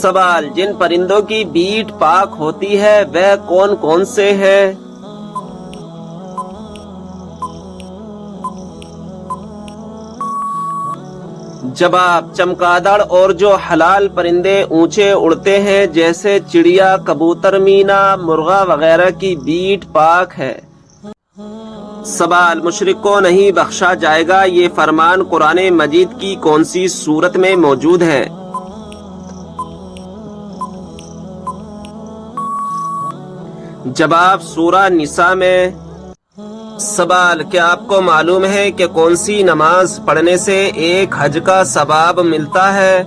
سوال، جن پرندوں کی بیٹ پاک ہوتی ہے وہ کون کون سے ہیں؟ جواب، چمگادڑ اور جو حلال پرندے اونچے اڑتے ہیں جیسے چڑیا، کبوتر، مینا، مرغا وغیرہ کی بیٹ پاک ہے۔ سوال، مشرک کو نہیں بخشا جائے گا، یہ فرمان قرآن مجید کی کون سی سورت میں موجود ہے؟ جواب، سورہ نساء میں۔ سوال، کیا آپ کو معلوم ہے کہ کون سی نماز پڑھنے سے ایک حج کا ثواب ملتا ہے؟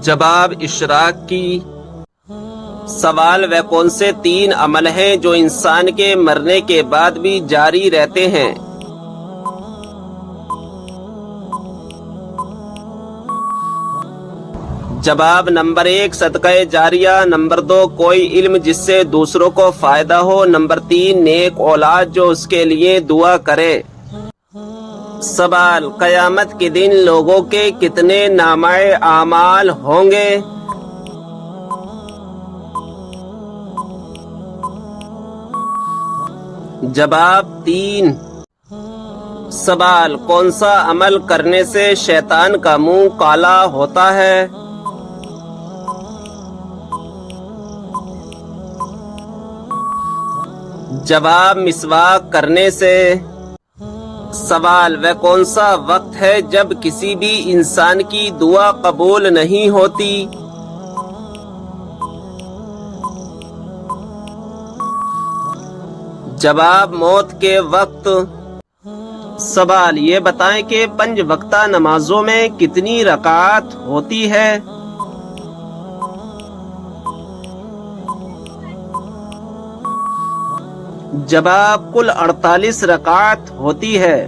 جواب، اشراق کی۔ سوال، وہ کون سے 3 عمل ہیں جو انسان کے مرنے کے بعد بھی جاری رہتے ہیں؟ جواب، نمبر 1 صدقہ جاریہ، نمبر 2 کوئی علم جس سے دوسروں کو فائدہ ہو، نمبر 3 نیک اولاد جو اس کے لیے دعا کرے۔ سوال، قیامت کے دن لوگوں کے کتنے نامہ اعمال ہوں گے؟ جواب، 3۔ سوال، کون سا عمل کرنے سے شیطان کا منہ کالا ہوتا ہے؟ جواب، مسواک کرنے سے۔ سوال، وہ کون سا وقت ہے جب کسی بھی انسان کی دعا قبول نہیں ہوتی؟ جواب، موت کے وقت۔ سوال، یہ بتائیں کہ 5 وقتہ نمازوں میں کتنی رکعات ہوتی ہے؟ جواب، کل 48 رکعات ہوتی ہے۔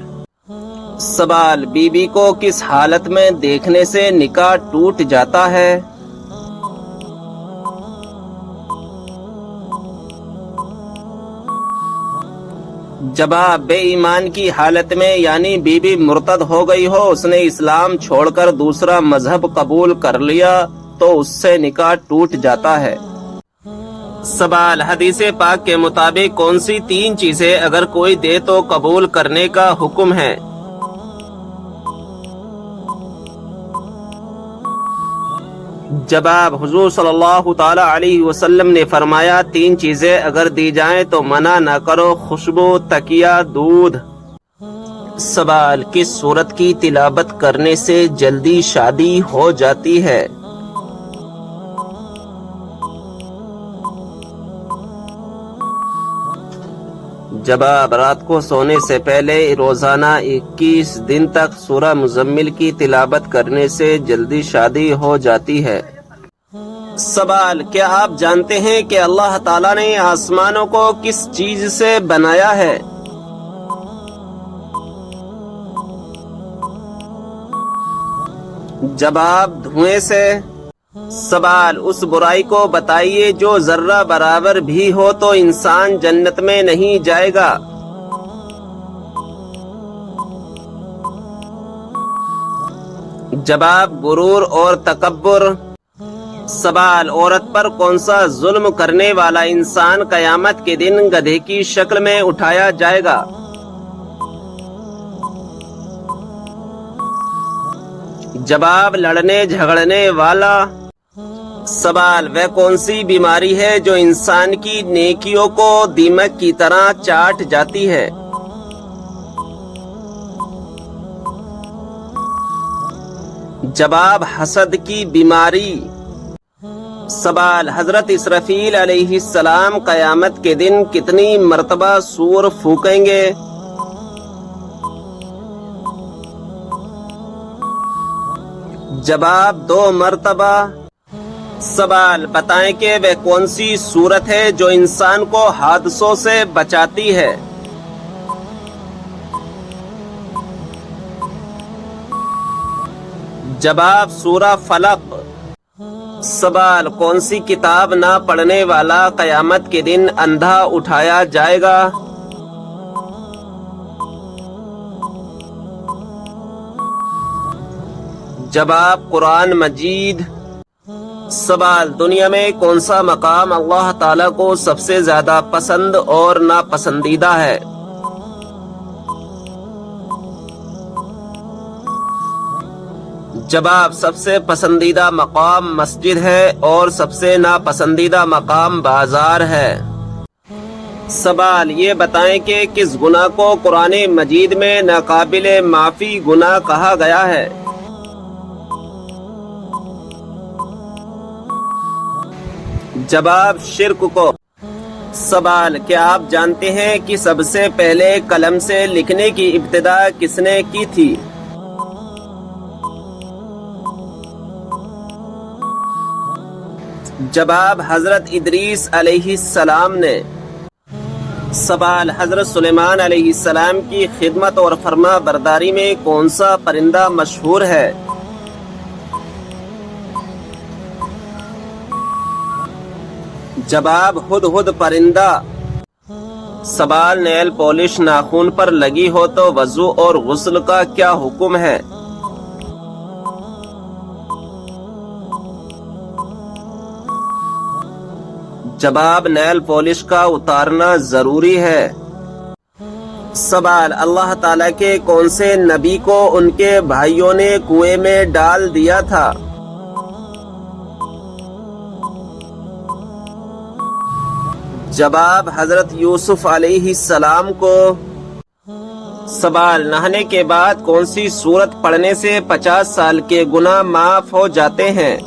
سوال، بیوی کو کس حالت میں دیکھنے سے نکاح ٹوٹ جاتا ہے؟ جواب، بے ایمان کی حالت میں، یعنی بیوی مرتد ہو گئی ہو، اس نے اسلام چھوڑ کر دوسرا مذہب قبول کر لیا تو اس سے نکاح ٹوٹ جاتا ہے۔ سوال، حدیث پاک کے مطابق کون سی 3 چیزیں اگر کوئی دے تو قبول کرنے کا حکم ہے؟ جواب، حضور صلی اللہ تعالی علیہ وسلم نے فرمایا 3 چیزیں اگر دی جائیں تو منع نہ کرو، خوشبو، تکیہ، دودھ۔ سوال، کس سورت کی تلاوت کرنے سے جلدی شادی ہو جاتی ہے؟ جواب، رات کو سونے سے پہلے روزانہ 21 دن تک سورہ مزمل کی تلاوت کرنے سے جلدی شادی ہو جاتی ہے۔ سوال، کیا آپ جانتے ہیں کہ اللہ تعالیٰ نے آسمانوں کو کس چیز سے بنایا ہے؟ جواب، دھوئیں سے۔ سوال، اس برائی کو بتائیے جو ذرہ برابر بھی ہو تو انسان جنت میں نہیں جائے گا۔ جواب، غرور اور تکبر۔ سوال، عورت پر کون سا ظلم کرنے والا انسان قیامت کے دن گدھے کی شکل میں اٹھایا جائے گا؟ جواب، لڑنے جھگڑنے والا۔ سوال، وہ کون سی بیماری ہے جو انسان کی نیکیوں کو دیمک کی طرح چاٹ جاتی ہے؟ جواب، حسد کی بیماری۔ سوال، حضرت اسرافیل علیہ السلام قیامت کے دن کتنی مرتبہ سور پھونکیں گے؟ جواب، 2 مرتبہ۔ سوال، بتائیں کہ وہ کون سی صورت ہے جو انسان کو حادثوں سے بچاتی ہے؟ جواب، سورہ فلق۔ سوال، کون سی کتاب نہ پڑھنے والا قیامت کے دن اندھا اٹھایا جائے گا؟ جواب قرآن مجید۔ سوال، دنیا میں کون سا مقام اللہ تعالیٰ کو سب سے زیادہ پسند اور ناپسندیدہ ہے؟ جواب، سب سے پسندیدہ مقام مسجد ہے اور سب سے ناپسندیدہ مقام بازار ہے۔ سوال، یہ بتائیں کہ کس گناہ کو قرآن مجید میں ناقابل معافی گناہ کہا گیا ہے؟ جواب، شرک کو۔ سوال، کیا آپ جانتے ہیں کہ سب سے پہلے قلم سے لکھنے کی ابتدا کس نے کی تھی؟ جواب، حضرت ادریس علیہ السلام نے۔ سوال، حضرت سلیمان علیہ السلام کی خدمت اور فرما برداری میں کون سا پرندہ مشہور ہے؟ جواب، ہدہد پرندہ۔ سوال، نیل پالش ناخن پر لگی ہو تو وضو اور غسل کا کیا حکم ہے؟ جواب، نیل پالش کا اتارنا ضروری ہے۔ سوال، اللہ تعالیٰ کے کون سے نبی کو ان کے بھائیوں نے کنویں میں ڈال دیا تھا؟ جواب، حضرت یوسف علیہ السلام کو۔ سوال، نہانے کے بعد کون سی سورت پڑھنے سے 50 سال کے گناہ معاف ہو جاتے ہیں؟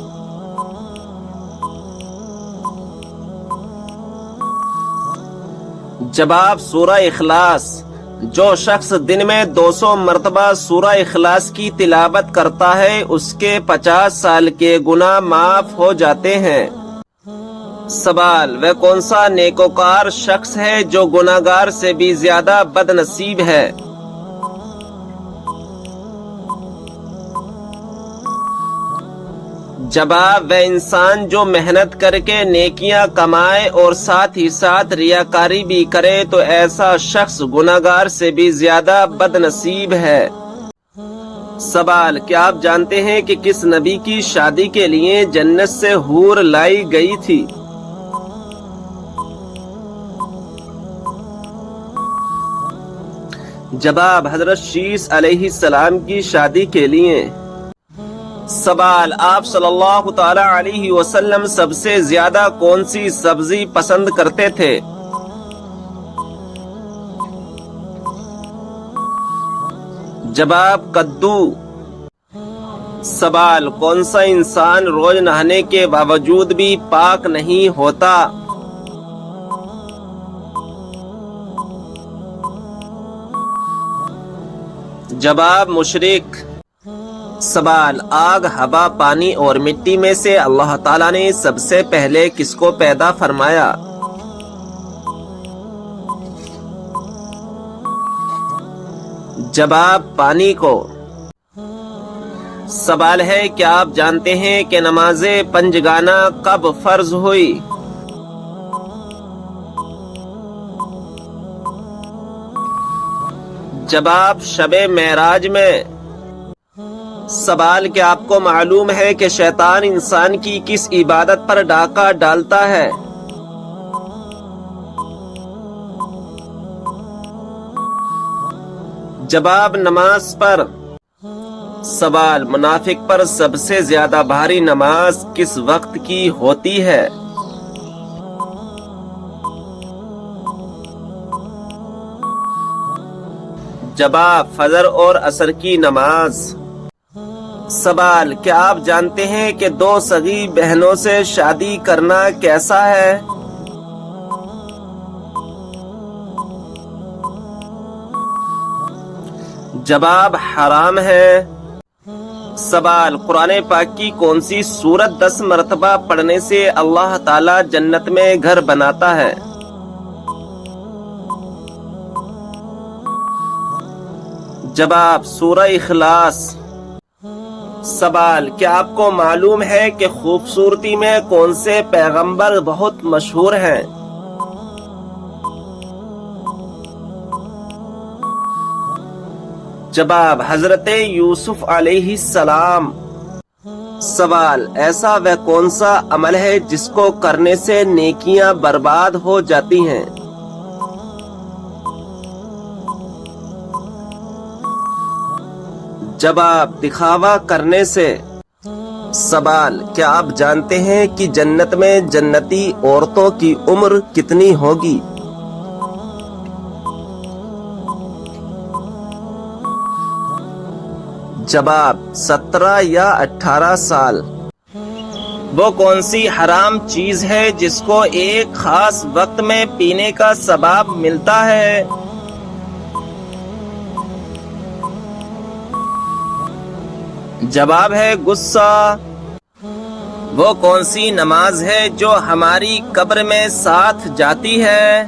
جواب، سورہ اخلاص۔ جو شخص دن میں 200 مرتبہ سورہ اخلاص کی تلاوت کرتا ہے اس کے 50 سال کے گناہ معاف ہو جاتے ہیں۔ سوال، وہ کون سا نیکوکار شخص ہے جو گناہگار سے بھی زیادہ بد نصیب ہے؟ جواب، وہ انسان جو محنت کر کے نیکیاں کمائے اور ساتھ ہی ساتھ ریاکاری بھی کرے تو ایسا شخص گناہگار سے بھی زیادہ بد نصیب ہے۔ سوال، کیا آپ جانتے ہیں کہ کس نبی کی شادی کے لیے جنت سے حور لائی گئی تھی؟ جواب، حضرت شیس علیہ السلام کی شادی کے لیے۔ سوال، آپ صلی اللہ تعالی علیہ وسلم سب سے زیادہ کون سی سبزی پسند کرتے تھے؟ جواب، کدو۔ سوال، کون سا انسان روز نہانے کے باوجود بھی پاک نہیں ہوتا؟ جواب، مشرک۔ سوال، آگ، ہوا، پانی اور مٹی میں سے اللہ تعالیٰ نے سب سے پہلے کس کو پیدا فرمایا؟ جواب، پانی کو۔ سوال ہے، کیا آپ جانتے ہیں کہ نماز پنجگانہ کب فرض ہوئی؟ جواب، شب معراج میں۔ سوال، کیا آپ کو معلوم ہے کہ شیطان انسان کی کس عبادت پر ڈاکہ ڈالتا ہے؟ جواب، نماز پر۔ سوال، منافق پر سب سے زیادہ بھاری نماز کس وقت کی ہوتی ہے؟ جواب، فجر اور عصر کی نماز۔ سوال، کیا آپ جانتے ہیں کہ 2 سگی بہنوں سے شادی کرنا کیسا ہے؟ جواب، حرام ہے۔ سوال، قرآن پاک کی کون سی سورت 10 مرتبہ پڑھنے سے اللہ تعالی جنت میں گھر بناتا ہے؟ جواب، سورہ اخلاص۔ سوال، کیا آپ کو معلوم ہے کہ خوبصورتی میں کون سے پیغمبر بہت مشہور ہیں؟ جواب، حضرت یوسف علیہ السلام۔ سوال: ایسا وہ کون سا عمل ہے جس کو کرنے سے نیکیاں برباد ہو جاتی ہیں؟ جواب: دکھاوا کرنے سے۔ سوال: کیا آپ جانتے ہیں کہ جنت میں جنتی عورتوں کی عمر کتنی ہوگی؟ جواب: 17 یا 18 سال۔ وہ کون سی حرام چیز ہے جس کو ایک خاص وقت میں پینے کا ثواب ملتا ہے؟ جواب ہے غصہ۔ وہ کون سی نماز ہے جو ہماری قبر میں ساتھ جاتی ہے؟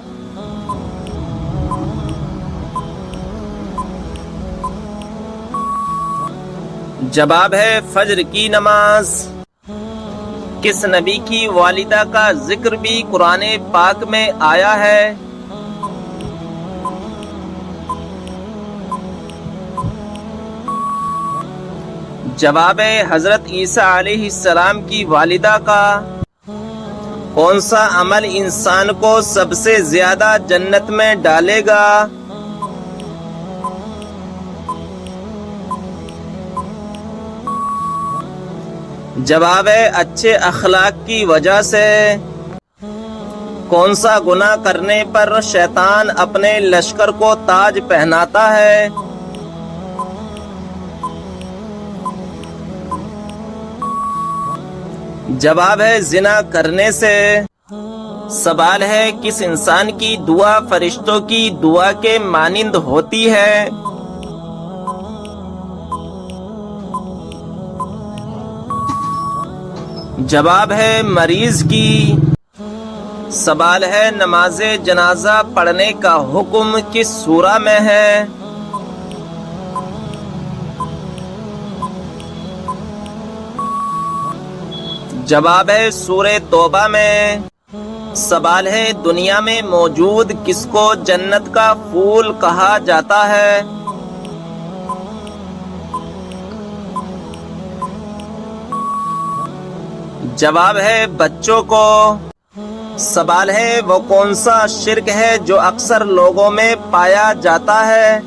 جواب ہے فجر کی نماز۔ کس نبی کی والدہ کا ذکر بھی قرآن پاک میں آیا ہے؟ جواب ہے حضرت عیسیٰ علیہ السلام کی والدہ کا۔ کون سا عمل انسان کو سب سے زیادہ جنت میں ڈالے گا؟ جواب ہے اچھے اخلاق کی وجہ سے۔ کون سا گناہ کرنے پر شیطان اپنے لشکر کو تاج پہناتا ہے؟ جواب ہے زنا کرنے سے۔ سوال ہے کس انسان کی دعا فرشتوں کی دعا کے مانند ہوتی ہے؟ جواب ہے مریض کی۔ سوال ہے نماز جنازہ پڑھنے کا حکم کس سورہ میں ہے؟ جواب ہے سورہ توبہ میں۔ سوال ہے دنیا میں موجود کس کو جنت کا پھول کہا جاتا ہے؟ جواب ہے بچوں کو۔ سوال ہے وہ کون سا شرک ہے جو اکثر لوگوں میں پایا جاتا ہے؟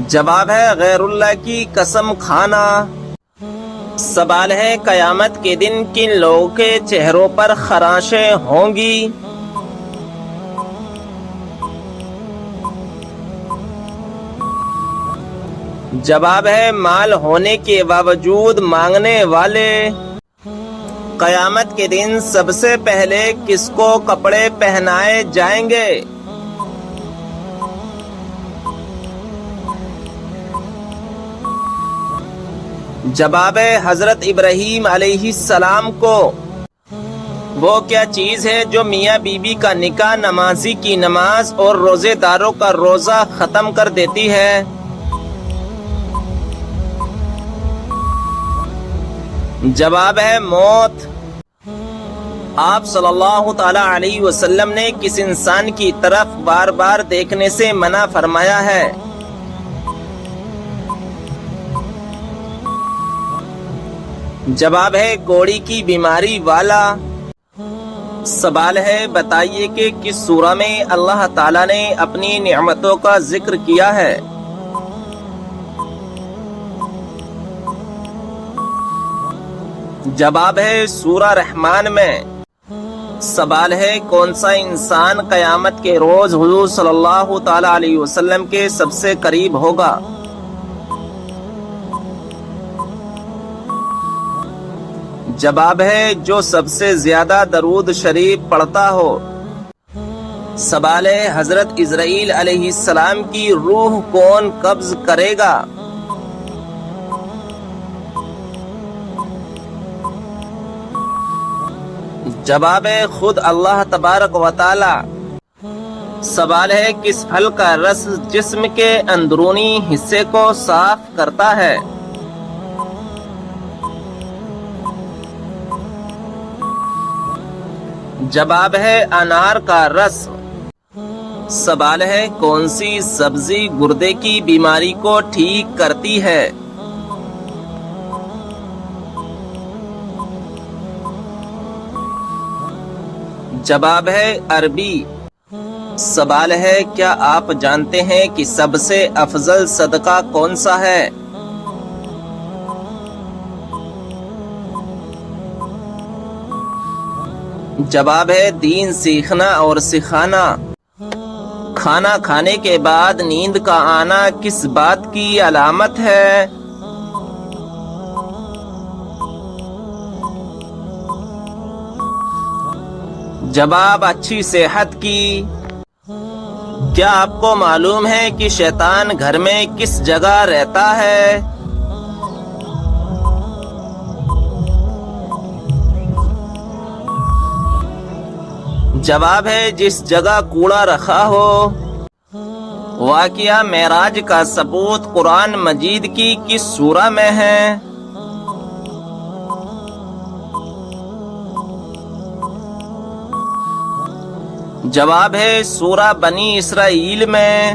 جواب ہے غیر اللہ کی قسم کھانا۔ سوال ہے قیامت کے دن کن لوگوں کے چہروں پر خراشیں ہوں گی؟ جواب ہے مال ہونے کے باوجود مانگنے والے۔ قیامت کے دن سب سے پہلے کس کو کپڑے پہنائے جائیں گے؟ جواب ہے حضرت ابراہیم علیہ السلام کو۔ وہ کیا چیز ہے جو میاں بیوی کا نکاح، نمازی کی نماز اور روزے داروں کا روزہ ختم کر دیتی ہے؟ جواب ہے موت۔ آپ صلی اللہ تعالی علیہ وسلم نے کس انسان کی طرف بار بار دیکھنے سے منع فرمایا ہے؟ جواب ہے کوڑی کی بیماری والا۔ سوال ہے بتائیے کہ کس سورہ میں اللہ تعالیٰ نے اپنی نعمتوں کا ذکر کیا ہے؟ جواب ہے سورہ رحمان میں۔ سوال ہے کون سا انسان قیامت کے روز حضور صلی اللہ تعالی علیہ وسلم کے سب سے قریب ہوگا؟ جواب ہے جو سب سے زیادہ درود شریف پڑھتا ہو۔ سوال ہے حضرت اسرائیل علیہ السلام کی روح کون قبض کرے گا؟ جواب ہے خود اللہ تبارک و تعالی۔ سوال ہے کس پھل کا رس جسم کے اندرونی حصے کو صاف کرتا ہے؟ جواب ہے انار کا رس۔ سوال ہے کون سی سبزی گردے کی بیماری کو ٹھیک کرتی ہے؟ جواب ہے عربی۔ سوال ہے کیا آپ جانتے ہیں کہ سب سے افضل صدقہ کون سا ہے؟ جواب ہے دین سیکھنا اور سکھانا۔ کھانا کھانے کے بعد نیند کا آنا کس بات کی علامت ہے؟ جواب اچھی صحت کی۔ کیا آپ کو معلوم ہے کہ شیطان گھر میں کس جگہ رہتا ہے؟ جواب ہے جس جگہ کوڑا رکھا ہو۔ واقعہ معراج کا ثبوت قرآن مجید کی کس سورہ میں ہے؟ جواب ہے سورہ بنی اسرائیل میں۔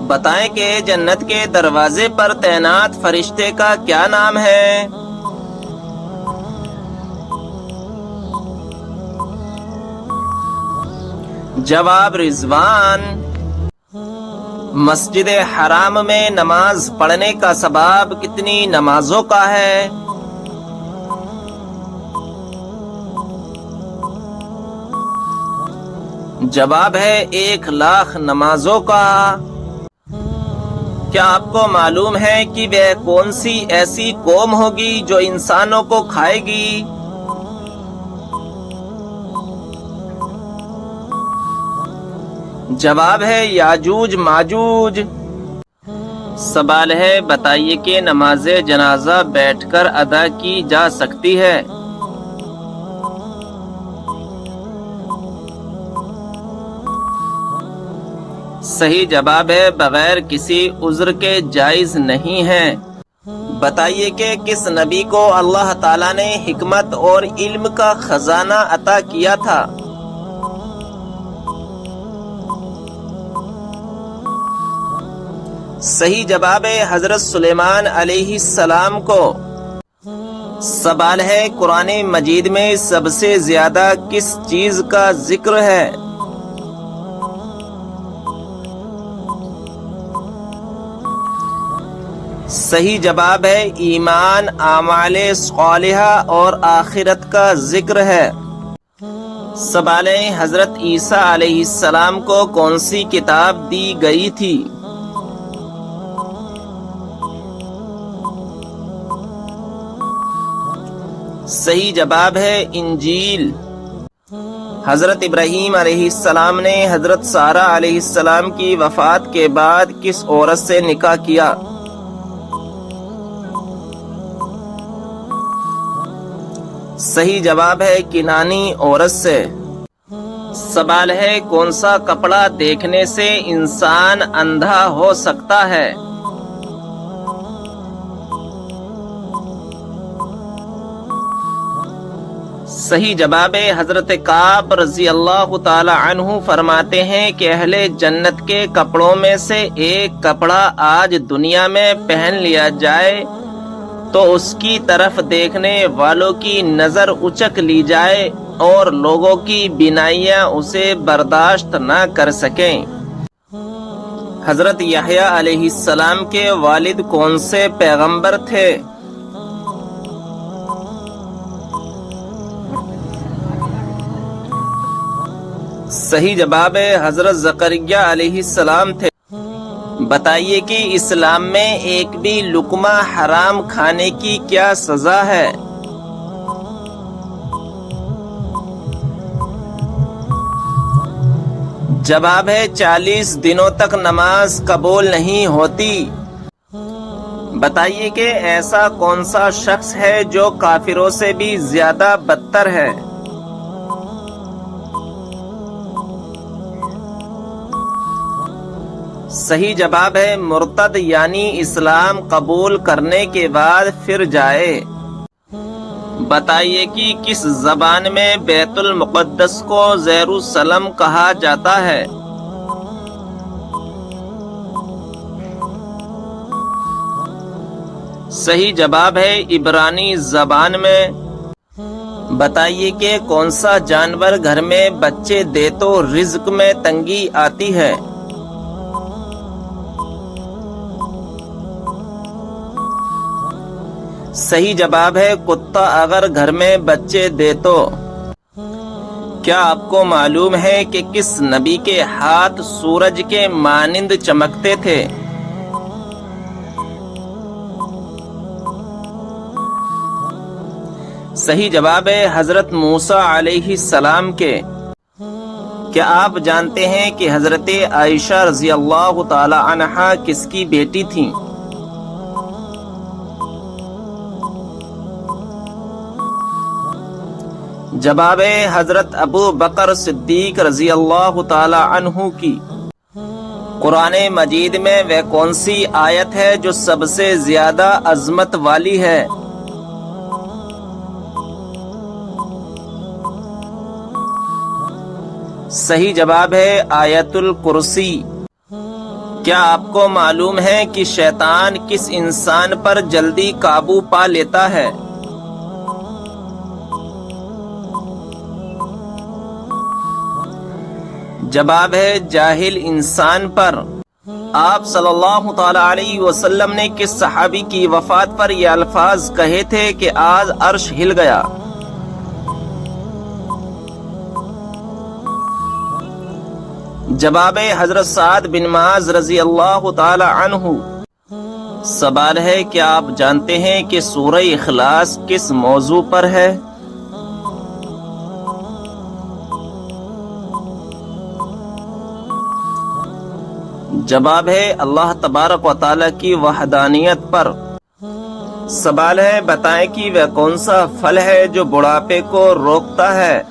بتائیں کہ جنت کے دروازے پر تعینات فرشتے کا کیا نام ہے؟ جواب رضوان۔ مسجد حرام میں نماز پڑھنے کا ثواب کتنی نمازوں کا ہے؟ جواب ہے 1,00,000 نمازوں کا۔ کیا آپ کو معلوم ہے کہ وہ کون سی ایسی قوم ہوگی جو انسانوں کو کھائے گی؟ جواب ہے یاجوج ماجوج۔ سوال ہے بتائیے کہ نماز جنازہ بیٹھ کر ادا کی جا سکتی ہے؟ صحیح جواب ہے بغیر کسی عذر کے جائز نہیں ہے۔ بتائیے کہ کس نبی کو اللہ تعالیٰ نے حکمت اور علم کا خزانہ عطا کیا تھا؟ صحیح جواب ہے حضرت سلیمان علیہ السلام کو۔ سوال ہے قرآن مجید میں سب سے زیادہ کس چیز کا ذکر ہے؟ صحیح جواب ہے ایمان، اعمال صالحہ اور آخرت کا ذکر ہے۔ سوال ہے حضرت عیسیٰ علیہ السلام کو کون سی کتاب دی گئی تھی؟ صحیح جواب ہے انجیل۔ حضرت ابراہیم علیہ السلام نے حضرت سارہ علیہ السلام کی وفات کے بعد کس عورت سے نکاح کیا؟ صحیح جواب ہے کنانی عورت سے۔ سوال ہے کون سا کپڑا دیکھنے سے انسان اندھا ہو سکتا ہے؟ صحیح جواب ہے حضرت کعب رضی اللہ تعالی عنہ فرماتے ہیں کہ اہل جنت کے کپڑوں میں سے ایک کپڑا آج دنیا میں پہن لیا جائے تو اس کی طرف دیکھنے والوں کی نظر اچک لی جائے اور لوگوں کی بینائیاں اسے برداشت نہ کر سکیں۔ حضرت یحییٰ علیہ السلام کے والد کون سے پیغمبر تھے؟ صحیح جواب ہے حضرت زکریا علیہ السلام تھے۔ بتائیے کہ اسلام میں ایک بھی لقمہ حرام کھانے کی کیا سزا ہے؟ جواب ہے 40 دنوں تک نماز قبول نہیں ہوتی۔ بتائیے کہ ایسا کون سا شخص ہے جو کافروں سے بھی زیادہ بدتر ہے؟ صحیح جواب ہے مرتد، یعنی اسلام قبول کرنے کے بعد پھر جائے۔ بتائیے کہ کس زبان میں بیت المقدس کو یروشلم کہا جاتا ہے؟ صحیح جواب ہے عبرانی زبان میں۔ بتائیے کہ کون سا جانور گھر میں بچے دے تو رزق میں تنگی آتی ہے؟ صحیح جواب ہے کتا اگر گھر میں بچے دے تو۔ کیا آپ کو معلوم ہے کہ کس نبی کے ہاتھ سورج کے مانند چمکتے تھے؟ صحیح جواب ہے حضرت موسیٰ علیہ السلام کے۔ کیا آپ جانتے ہیں کہ حضرت عائشہ رضی اللہ تعالی عنہا کس کی بیٹی تھیں؟ جواب ہے حضرت ابو بکر صدیق رضی اللہ تعالی عنہ کی۔ قرآن مجید میں وہ کون سی آیت ہے جو سب سے زیادہ عظمت والی ہے؟ صحیح جواب ہے آیت الکرسی۔ کیا آپ کو معلوم ہے کہ شیطان کس انسان پر جلدی قابو پا لیتا ہے؟ جواب ہے جاہل انسان پر۔ آپ صلی اللہ تعالی علیہ وسلم نے کس صحابی کی وفات پر یہ الفاظ کہے تھے کہ آج عرش ہل گیا؟ جواب حضرت سعد بن معاذ رضی اللہ تعالی عنہ۔ سوال ہے کہ آپ جانتے ہیں کہ سورہ اخلاص کس موضوع پر ہے؟ جواب ہے اللہ تبارک و تعالی کی وحدانیت پر۔ سوال ہے بتائیں کہ وہ کون سا پھل ہے جو بڑھاپے کو روکتا ہے؟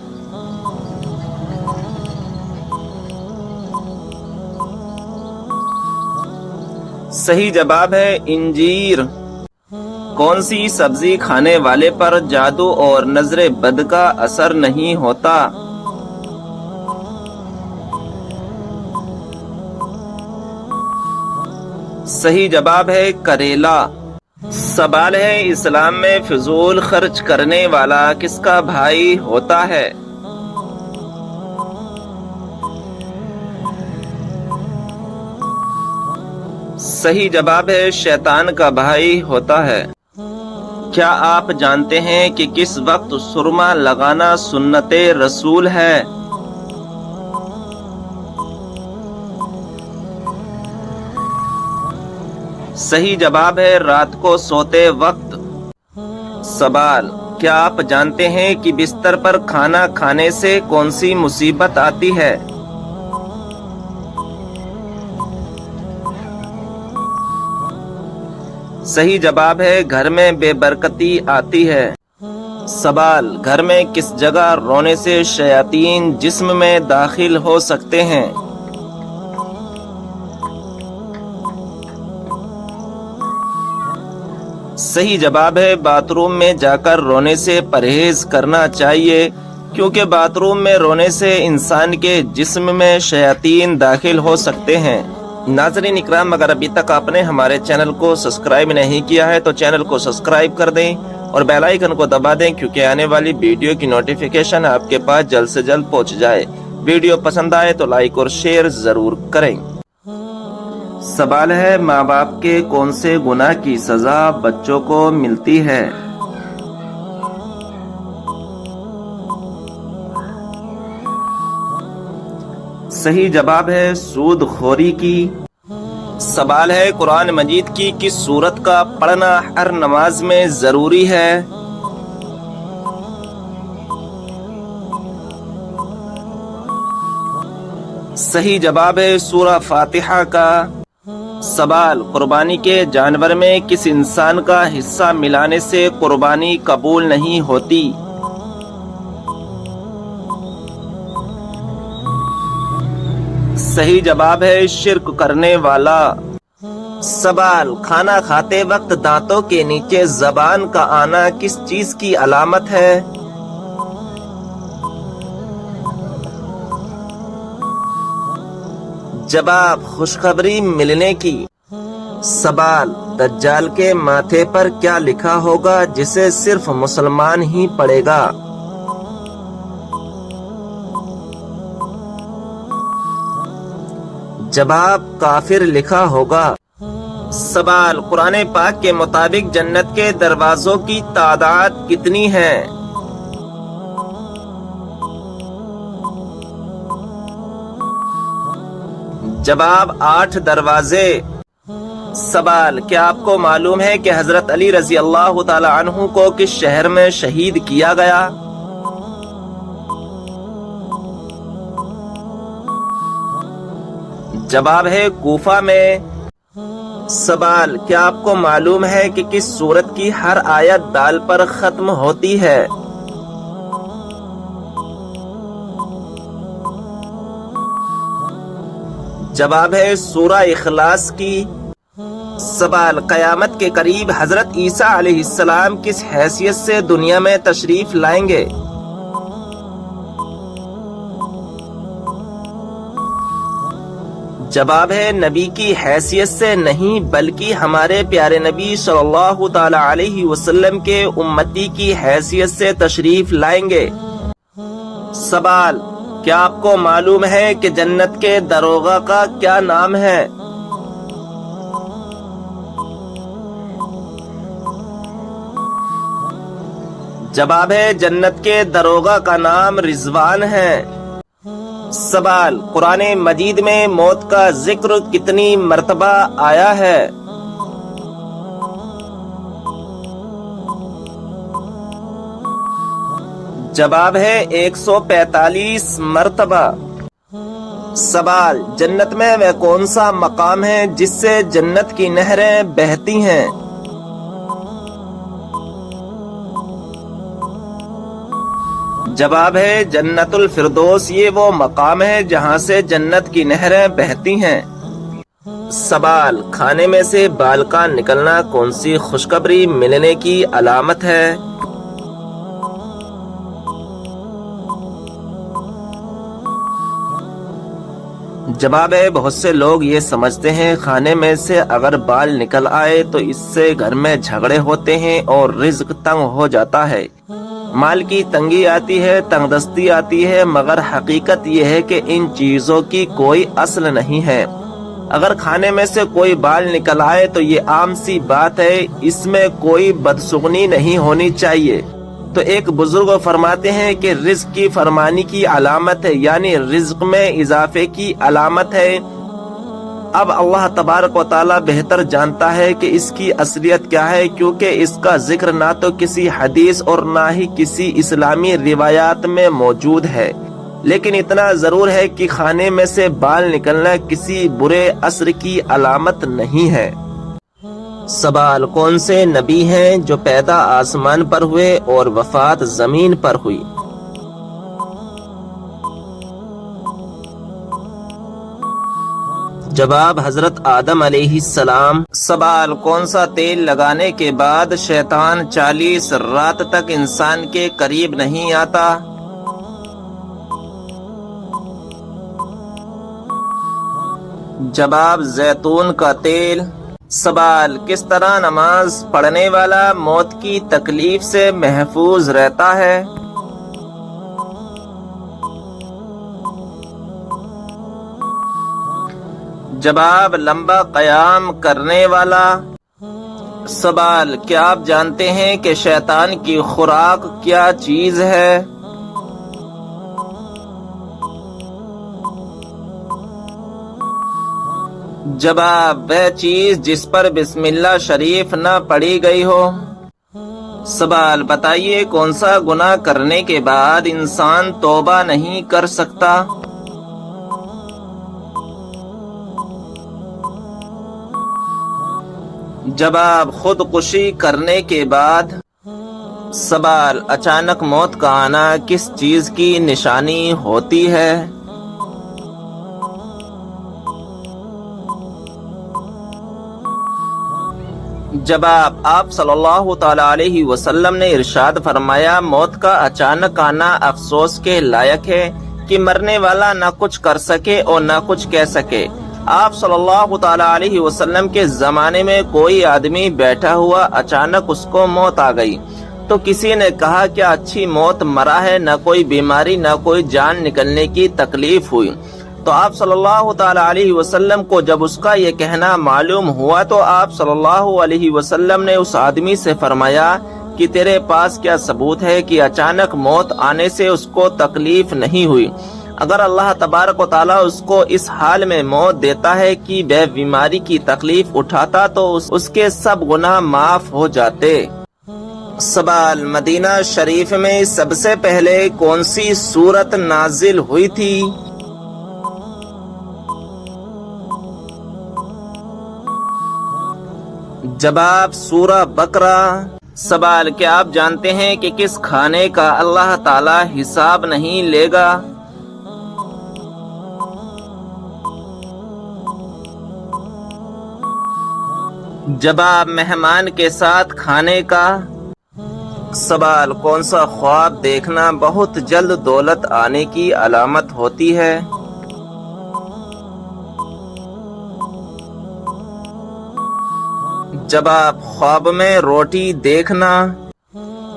صحیح جواب ہے انجیر۔ کون سی سبزی کھانے والے پر جادو اور نظر بد کا اثر نہیں ہوتا؟ صحیح جواب ہے کریلا۔ سوال ہے اسلام میں فضول خرچ کرنے والا کس کا بھائی ہوتا ہے؟ صحیح جواب ہے شیطان کا بھائی ہوتا ہے۔ کیا آپ جانتے ہیں کہ کس وقت سرما لگانا سنت رسول ہے؟ صحیح جواب ہے رات کو سوتے وقت۔ سوال کیا آپ جانتے ہیں کہ بستر پر کھانا کھانے سے کون سی مصیبت آتی ہے؟ صحیح جواب ہے گھر میں بے برکتی آتی ہے۔ سوال گھر میں کس جگہ رونے سے شیاطین جسم میں داخل ہو سکتے ہیں؟ صحیح جواب ہے باتھ روم میں جا کر رونے سے پرہیز کرنا چاہیے، کیونکہ باتھ روم میں رونے سے انسان کے جسم میں شیاطین داخل ہو سکتے ہیں۔ ناظرین اکرام اگر ابھی تک آپ نے ہمارے چینل کو سبسکرائب نہیں کیا ہے تو چینل کو سبسکرائب کر دیں اور بیل آئیکن کو دبا دیں، کیونکہ آنے والی ویڈیو کی نوٹیفیکیشن آپ کے پاس جلد سے جلد پہنچ جائے۔ ویڈیو پسند آئے تو لائک اور شیئر ضرور کریں۔ سوال ہے ماں باپ کے کون سے گناہ کی سزا بچوں کو ملتی ہے؟ صحیح جواب ہے سود خوری کی۔ سوال ہے قرآن مجید کی کس سورت کا پڑھنا ہر نماز میں ضروری ہے؟ صحیح جواب ہے سورہ فاتحہ کا۔ سوال قربانی کے جانور میں کس انسان کا حصہ ملانے سے قربانی قبول نہیں ہوتی؟ صحیح جواب ہے شرک کرنے والا۔ سوال، کھانا کھاتے وقت دانتوں کے نیچے زبان کا آنا کس چیز کی علامت ہے؟ جواب، خوشخبری ملنے کی۔ سوال، دجال کے ماتھے پر کیا لکھا ہوگا جسے صرف مسلمان ہی پڑھے گا؟ جواب، کافر لکھا ہوگا۔ سوال، قرآن پاک کے مطابق جنت کے دروازوں کی تعداد کتنی ہے؟ جواب، 8 دروازے۔ سوال، کیا آپ کو معلوم ہے کہ حضرت علی رضی اللہ تعالی عنہ کو کس شہر میں شہید کیا گیا؟ جواب ہے کوفہ میں۔ سوال، کیا آپ کو معلوم ہے کہ کس سورت کی ہر آیت دال پر ختم ہوتی ہے؟ جواب ہے سورہ اخلاص کی۔ سوال، قیامت کے قریب حضرت عیسیٰ علیہ السلام کس حیثیت سے دنیا میں تشریف لائیں گے؟ جواب ہے نبی کی حیثیت سے نہیں بلکہ ہمارے پیارے نبی صلی اللہ تعالی علیہ وسلم کے امتی کی حیثیت سے تشریف لائیں گے۔ سوال، کیا آپ کو معلوم ہے کہ جنت کے داروغہ کا کیا نام ہے؟ جواب ہے جنت کے داروغہ کا نام رضوان ہے۔ سوال، قرآن مجید میں موت کا ذکر کتنی مرتبہ آیا ہے؟ جواب ہے 145 مرتبہ۔ سوال، جنت میں وہ کون سا مقام ہے جس سے جنت کی نہریں بہتی ہیں؟ جواب ہے جنت الفردوس، یہ وہ مقام ہے جہاں سے جنت کی نہریں بہتی ہیں۔ سوال، کھانے میں سے بال کا نکلنا کون سی خوشخبری ملنے کی علامت ہے؟ جواب ہے بہت سے لوگ یہ سمجھتے ہیں کھانے میں سے اگر بال نکل آئے تو اس سے گھر میں جھگڑے ہوتے ہیں اور رزق تنگ ہو جاتا ہے، مال کی تنگی آتی ہے، تنگ دستی آتی ہے، مگر حقیقت یہ ہے کہ ان چیزوں کی کوئی اصل نہیں ہے۔ اگر کھانے میں سے کوئی بال نکل آئے تو یہ عام سی بات ہے، اس میں کوئی بدسگنی نہیں ہونی چاہیے۔ تو ایک بزرگ فرماتے ہیں کہ رزق کی فرمانی کی علامت ہے، یعنی رزق میں اضافے کی علامت ہے۔ اب اللہ تبارک و تعالی بہتر جانتا ہے کہ اس کی اصلیت کیا ہے، کیونکہ اس کا ذکر نہ تو کسی حدیث اور نہ ہی کسی اسلامی روایات میں موجود ہے، لیکن اتنا ضرور ہے کہ کھانے میں سے بال نکلنا کسی برے اثر کی علامت نہیں ہے۔ سوال، کون سے نبی ہیں جو پیدا آسمان پر ہوئے اور وفات زمین پر ہوئی؟ جواب، حضرت آدم علیہ السلام۔ سوال، کون سا تیل لگانے کے بعد شیطان 40 رات تک انسان کے قریب نہیں آتا؟ جواب، زیتون کا تیل۔ سوال، کس طرح نماز پڑھنے والا موت کی تکلیف سے محفوظ رہتا ہے؟ جواب، لمبا قیام کرنے والا۔ سوال، کیا آپ جانتے ہیں کہ شیطان کی خوراک کیا چیز ہے؟ جواب، وہ چیز جس پر بسم اللہ شریف نہ پڑھی گئی ہو۔ سوال، بتائیے کون سا گناہ کرنے کے بعد انسان توبہ نہیں کر سکتا؟ جواب، خودکشی کرنے کے بعد۔ سوال، اچانک موت کا آنا کس چیز کی نشانی ہوتی ہے؟ جواب: آپ صلی اللہ تعالی علیہ وسلم نے ارشاد فرمایا، موت کا اچانک آنا افسوس کے لائق ہے کہ مرنے والا نہ کچھ کر سکے اور نہ کچھ کہہ سکے۔ آپ صلی اللہ تعالی علیہ وسلم کے زمانے میں کوئی آدمی بیٹھا ہوا اچانک اس کو موت آ گئی تو کسی نے کہا کیا اچھی موت مرا ہے، نہ کوئی بیماری نہ کوئی جان نکلنے کی تکلیف ہوئی۔ تو آپ صلی اللہ تعالی علیہ وسلم کو جب اس کا یہ کہنا معلوم ہوا تو آپ صلی اللہ علیہ وسلم نے اس آدمی سے فرمایا کہ تیرے پاس کیا ثبوت ہے کہ اچانک موت آنے سے اس کو تکلیف نہیں ہوئی؟ اگر اللہ تبارک و تعالیٰ اس کو اس حال میں موت دیتا ہے کہ بے بیماری کی تکلیف اٹھاتا تو اس کے سب گناہ معاف ہو جاتے۔ سوال: مدینہ شریف میں سب سے پہلے کون سی سورت نازل ہوئی تھی؟ جواب: سورہ بقرہ۔ سوال: کیا آپ جانتے ہیں کہ کس کھانے کا اللہ تعالیٰ حساب نہیں لے گا؟ جواب: مہمان کے ساتھ کھانے کا۔ سوال: کون سا خواب دیکھنا بہت جلد دولت آنے کی علامت ہوتی ہے؟ جواب: خواب میں روٹی دیکھنا۔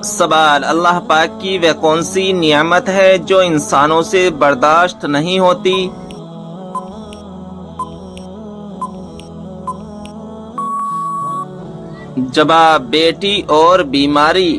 سوال: اللہ پاک کی وہ کون سی نعمت ہے جو انسانوں سے برداشت نہیں ہوتی؟ جواب: بیٹی اور بیماری۔